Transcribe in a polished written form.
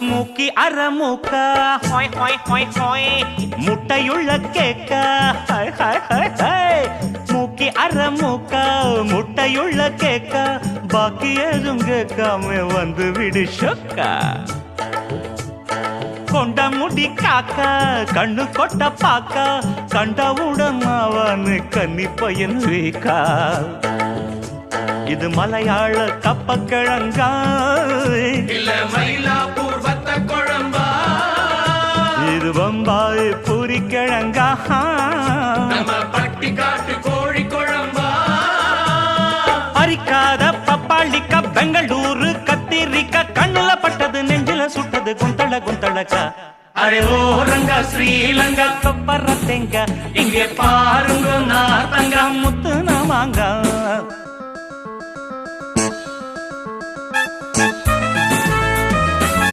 மூக்கி அரமூக்க hi hi hi hi முட்டையுள்ள கேக்க hi hi hi hi மூக்கி அரமூக்க முட்டையுள்ள கேக்க பாக்கி எதுவும் கேட்காம வந்து விடு சொக்கா கொண்ட முடி காக்கா கண்ணு கொட்ட பாக்கா கண்டவுடன் அவனு கன்னி பையன் வீக்கா இது மலையாள கப்பக்கிழங்கா இல்ல மயிலாப்பூர் வத்த குழம்பா இது பம்பாய் பூரி கிழங்கா நம்ம பட்டி காட்டு கோழி குழம்பா அரிக்காத பப்பாளிக்கா பெங்களூரு கத்திரிக்கா கண்ணுல பட்டது நெஞ்சில சுட்டது குந்தள குந்தளக்கா அரே ஓ ரங்கா ஸ்ரீலங்கா கொப்பர தேங்க இங்கே பாருங்க நார்த்தங்கா முத்து நாமாங்க